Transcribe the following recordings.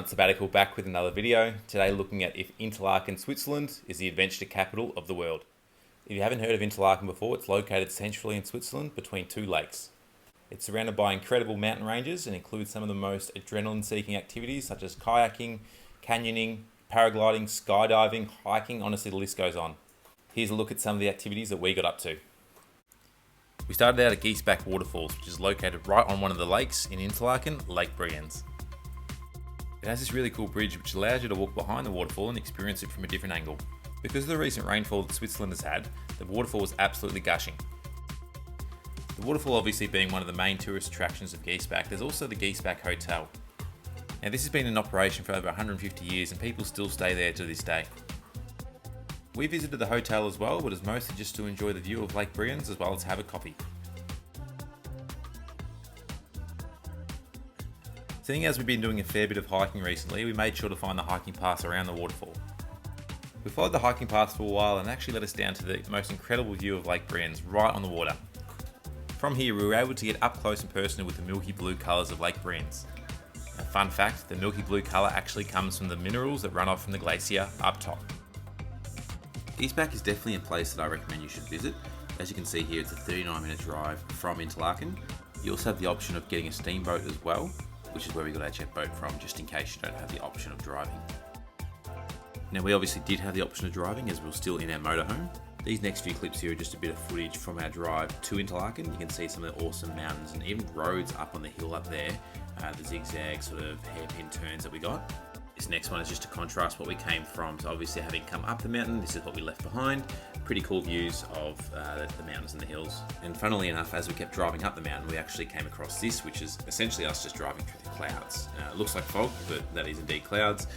Sabbatical, back with another video. Today looking at if Interlaken, Switzerland is the adventure capital of the world. If you haven't heard of Interlaken before, it's located centrally in Switzerland between two lakes. It's surrounded by incredible mountain ranges and includes some of the most adrenaline-seeking activities such as kayaking, canyoning, paragliding, skydiving, hiking, honestly the list goes on. Here's a look at some of the activities that we got up to. We started out at Geeseback Waterfalls, which is located right on one of the lakes in Interlaken, Lake Brienz. It has this really cool bridge which allows you to walk behind the waterfall and experience it from a different angle. Because of the recent rainfall that Switzerland has had, the waterfall is absolutely gushing. The waterfall obviously being one of the main tourist attractions of Geeseback, there's also the Geeseback Hotel. Now this has been in operation for over 150 years and people still stay there to this day. We visited the hotel as well, but it's mostly just to enjoy the view of Lake Brienz as well as have a coffee. Seeing as we've been doing a fair bit of hiking recently, we made sure to find the hiking paths around the waterfall. We followed the hiking paths for a while and actually led us down to the most incredible view of Lake Brienz, right on the water. From here we were able to get up close and personal with the milky blue colours of Lake Brienz. A fun fact, the milky blue colour actually comes from the minerals that run off from the glacier up top. Geeseback is definitely a place that I recommend you should visit. As you can see here, it's a 39-minute drive from Interlaken. You also have the option of getting a steamboat as well, which is where we got our jet boat from, just in case you don't have the option of driving. Now we obviously did have the option of driving as we were still in our motorhome. These next few clips here are just a bit of footage from our drive to Interlaken. You can see some of the awesome mountains and even roads up on the hill up there, the zigzag sort of hairpin turns that we got. This next one is just to contrast what we came from. So obviously having come up the mountain, this is what we left behind. Pretty cool views of the mountains and the hills. And funnily enough, as we kept driving up the mountain, we actually came across this, which is essentially us just driving through the clouds. It looks like fog, but that is indeed clouds.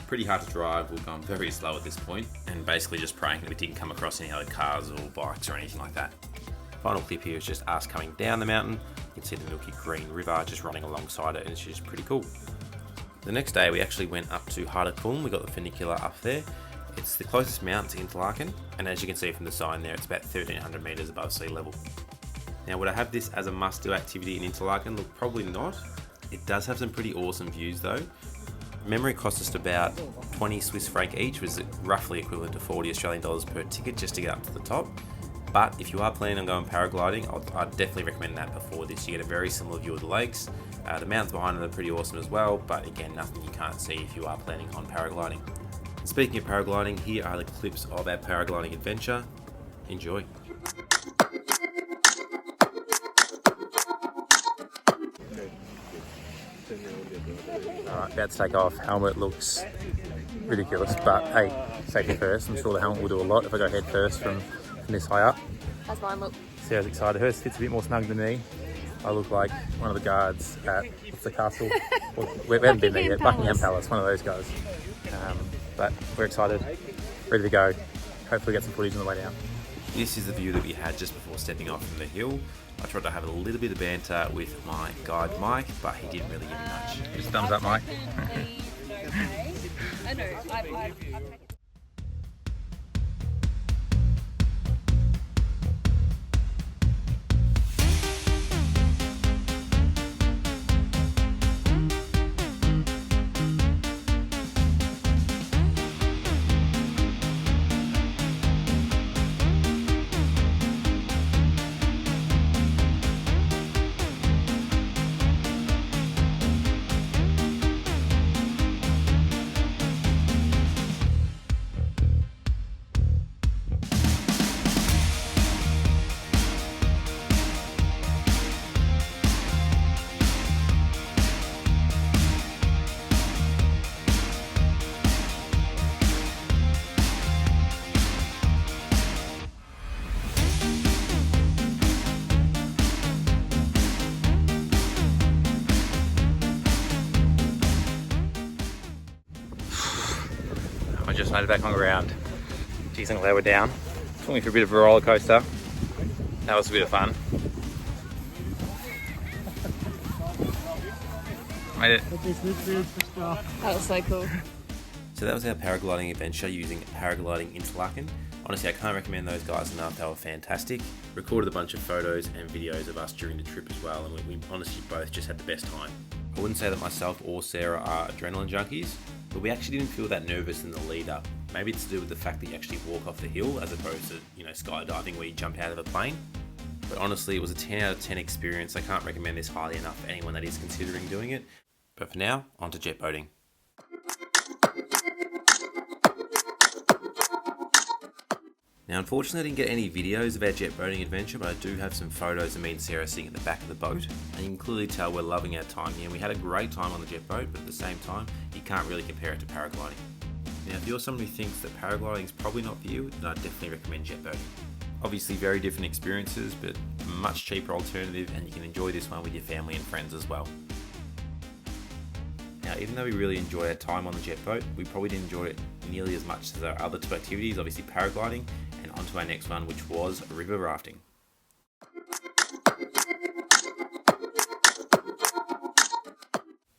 Pretty hard to drive, we're going very slow at this point, and basically just praying that we didn't come across any other cars or bikes or anything like that. Final clip here is just us coming down the mountain. You can see the milky green river just running alongside it, and it's just pretty cool. The next day we actually went up to Thun. We got the funicular up there. It's the closest mountain to Interlaken, and as you can see from the sign there, it's about 1,300 metres above sea level. Now would I have this as a must-do activity in Interlaken? Look, probably not. It does have some pretty awesome views though. Memory cost us about 20 Swiss franc each, which is roughly equivalent to 40 Australian dollars per ticket just to get up to the top. But if you are planning on going paragliding, I'd definitely recommend that before this. You get a very similar view of the lakes. The mountains behind them are pretty awesome as well, but again, nothing you can't see if you are planning on paragliding. And speaking of paragliding, here are the clips of our paragliding adventure. Enjoy. Alright, about to take off. Helmet looks ridiculous, but hey, safety first. I'm sure the helmet will do a lot if I go head first from this high up. How's mine look? Sarah's excited. Hers fits a bit more snug than me. I look like one of the guards at, what's the castle? We haven't been there yet, Buckingham Palace, one of those guys. But we're excited, ready to go. Hopefully get some footage on the way down. This is the view that we had just before stepping off from the hill. I tried to have a little bit of banter with my guide Mike, but he didn't really give me much. Just thumbs up, Mike. I know. I just made it back on the ground. Geez, I'm glad we're down. Took me for a bit of a roller coaster. That was a bit of fun. Made it. That was so cool. So that was our paragliding adventure using Paragliding Interlaken. Honestly, I can't recommend those guys enough. They were fantastic. Recorded a bunch of photos and videos of us during the trip as well, and we honestly both just had the best time. I wouldn't say that myself or Sarah are adrenaline junkies, but we actually didn't feel that nervous in the lead up. Maybe it's to do with the fact that you actually walk off the hill as opposed to, skydiving where you jump out of a plane. But honestly, it was a 10 out of 10 experience. I can't recommend this highly enough for anyone that is considering doing it. But for now, on to jet boating. Now, unfortunately, I didn't get any videos of our jet boating adventure, but I do have some photos of me and Sarah sitting at the back of the boat. And you can clearly tell we're loving our time here. We had a great time on the jet boat, but at the same time, you can't really compare it to paragliding. Now, if you're somebody who thinks that paragliding is probably not for you, then I definitely recommend jet boating. Obviously, very different experiences, but a much cheaper alternative, and you can enjoy this one with your family and friends as well. Now, even though we really enjoyed our time on the jet boat, we probably didn't enjoy it nearly as much as our other two activities, obviously paragliding, and onto our next one, which was river rafting.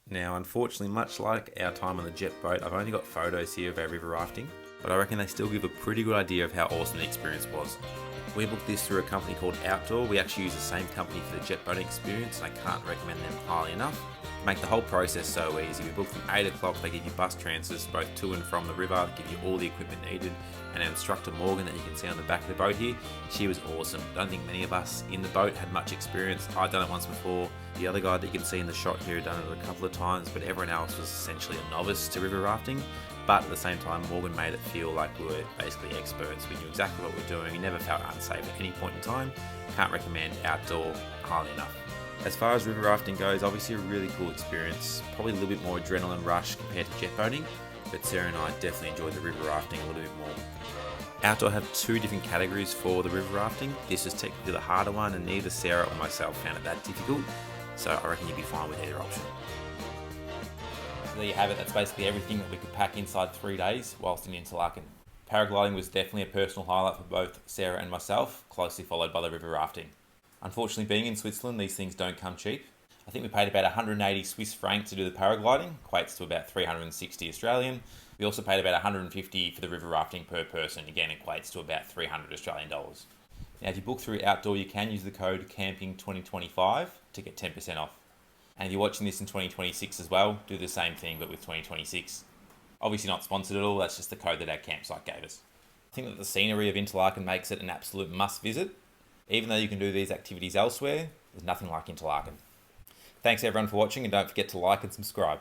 Now, unfortunately, much like our time on the jet boat, I've only got photos here of our river rafting, but I reckon they still give a pretty good idea of how awesome the experience was. We booked this through a company called Outdoor. We actually use the same company for the jet boating experience, and I can't recommend them highly enough. Make the whole process so easy. We book from 8 o'clock, they give you bus transfers both to and from the river, they give you all the equipment needed, and our instructor Morgan that you can see on the back of the boat here, she was awesome. Don't think many of us in the boat had much experience. I'd done it once before. The other guy that you can see in the shot here had done it a couple of times, but everyone else was essentially a novice to river rafting. But at the same time, Morgan made it feel like we were basically experts. We knew exactly what we were doing. We never felt unsafe at any point in time. Can't recommend Outdoor highly enough. As far as river rafting goes, obviously a really cool experience. Probably a little bit more adrenaline rush compared to jet boating, but Sarah and I definitely enjoyed the river rafting a little bit more. Outdoor have two different categories for the river rafting. This is technically the harder one, and neither Sarah or myself found it that difficult, so I reckon you'd be fine with either option. There you have it, that's basically everything that we could pack inside 3 days whilst in Interlaken. Paragliding was definitely a personal highlight for both Sarah and myself, closely followed by the river rafting. Unfortunately, being in Switzerland, these things don't come cheap. I think we paid about 180 Swiss francs to do the paragliding, equates to about 360 Australian. We also paid about 150 for the river rafting per person, again equates to about 300 Australian dollars. Now if you book through Outdoor, you can use the code CAMPING2025 to get 10% off. And if you're watching this in 2026 as well, do the same thing but with 2026. Obviously not sponsored at all, that's just the code that our campsite gave us. I think that the scenery of Interlaken makes it an absolute must visit. Even though you can do these activities elsewhere, there's nothing like Interlaken. Thanks everyone for watching, and don't forget to like and subscribe.